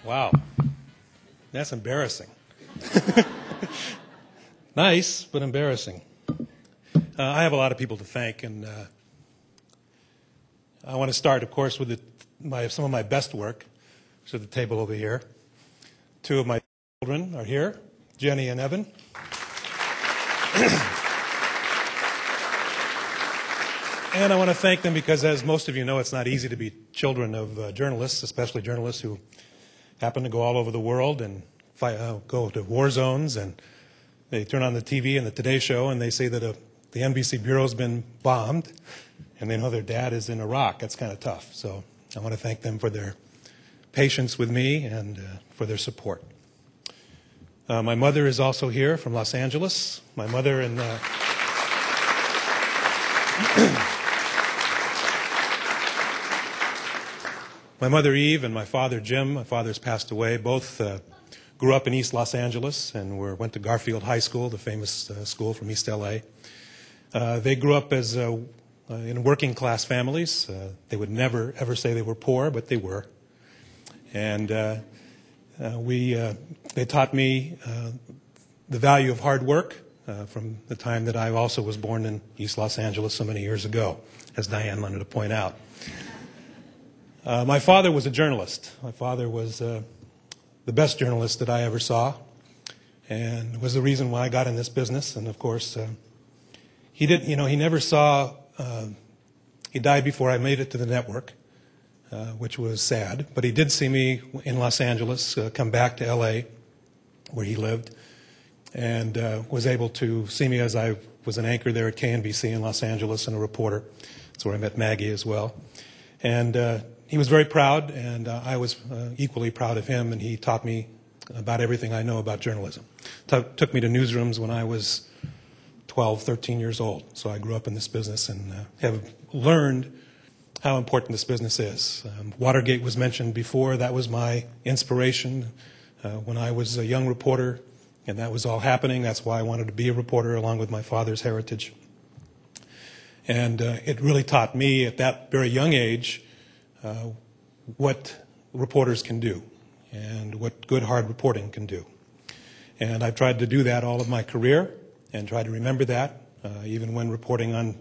Wow. That's embarrassing. Nice, but embarrassing. I have a lot of people to thank, and I want to start, of course, with some of my best work, which is at the table over here. Two of my children are here, Jenny and Evan. And I want to thank them because, as most of you know, it's not easy to be children of journalists, especially journalists who happen to go all over the world and go to war zones, and they turn on the TV and the Today Show and they say that the NBC Bureau's been bombed, and they know their dad is in Iraq. That's kind of tough. So I want to thank them for their patience with me and for their support. My mother is also here from Los Angeles. My mother and my mother Eve and my father Jim. My father's passed away. Both grew up in East Los Angeles and went to Garfield High School, the famous school from East LA. They grew up as in working class families. They would never ever say they were poor, but they were. And they taught me the value of hard work from the time that I also was born in East Los Angeles so many years ago, as Diane wanted to point out. My father was a journalist. My father was the best journalist that I ever saw, and was the reason why I got in this business. And of course, he never saw. He died before I made it to the network, which was sad. But he did see me in Los Angeles, come back to L.A., where he lived, and was able to see me as I was an anchor there at KNBC in Los Angeles and a reporter. That's where I met Maggie as well. And he was very proud, and I was equally proud of him, and he taught me about everything I know about journalism. Took me to newsrooms when I was 12, 13 years old. So I grew up in this business and have learned how important this business is. Watergate was mentioned before. That was my inspiration when I was a young reporter, and that was all happening. That's why I wanted to be a reporter, along with my father's heritage. And it really taught me at that very young age what reporters can do and what good, hard reporting can do. And I've tried to do that all of my career and try to remember that, even when reporting on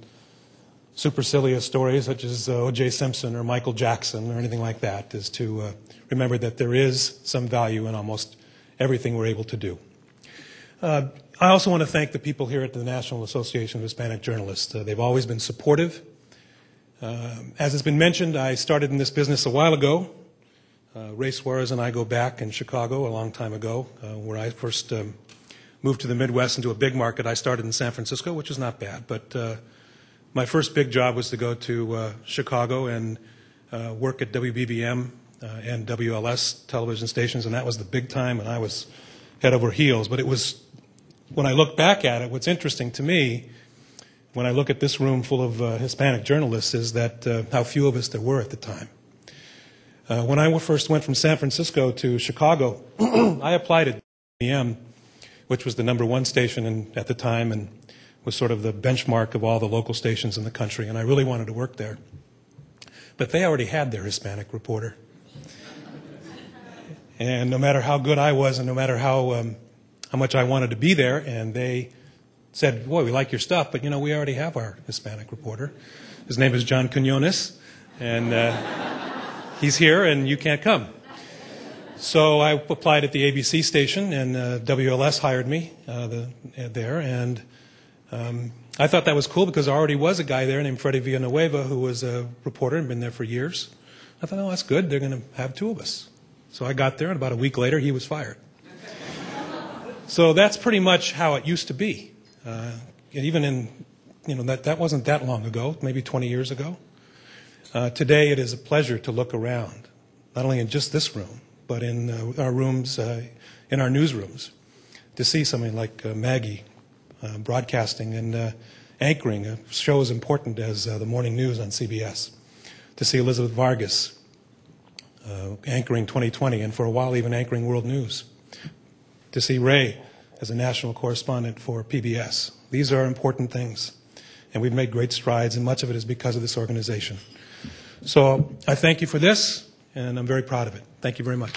supercilious stories such as O.J. Simpson or Michael Jackson or anything like that, is to remember that there is some value in almost everything we're able to do. I also want to thank the people here at the National Association of Hispanic Journalists. They've always been supportive. As has been mentioned, I started in this business a while ago. Ray Suarez and I go back in Chicago a long time ago, where I first moved to the Midwest into a big market. I started in San Francisco, which is not bad, but my first big job was to go to Chicago and work at WBBM and WLS television stations, and that was the big time, and I was head over heels. But it was, when I look back at it, what's interesting to me when I look at this room full of Hispanic journalists is that how few of us there were at the time. When I first went from San Francisco to Chicago, I applied at WBBM, which was the #1 station at the time and was sort of the benchmark of all the local stations in the country, and I really wanted to work there. But they already had their Hispanic reporter. And no matter how good I was and no matter how much I wanted to be there, and they said, boy, we like your stuff, but, we already have our Hispanic reporter. His name is John Quinones, and he's here, and you can't come. So I applied at the ABC station, and WLS hired me there, and I thought that was cool because there already was a guy there named Freddie Villanueva who was a reporter and been there for years. I thought, oh, that's good. They're going to have two of us. So I got there, and about a week later, he was fired. So that's pretty much how it used to be. Even in, that wasn't that long ago, maybe 20 years ago. Today it is a pleasure to look around, not only in just this room, but in our rooms, in our newsrooms, to see somebody like Maggie broadcasting and anchoring a show as important as the morning news on CBS, to see Elizabeth Vargas anchoring 2020 and for a while even anchoring World News, to see Ray as a national correspondent for PBS. These are important things, and we've made great strides, and much of it is because of this organization. So I thank you for this, and I'm very proud of it. Thank you very much.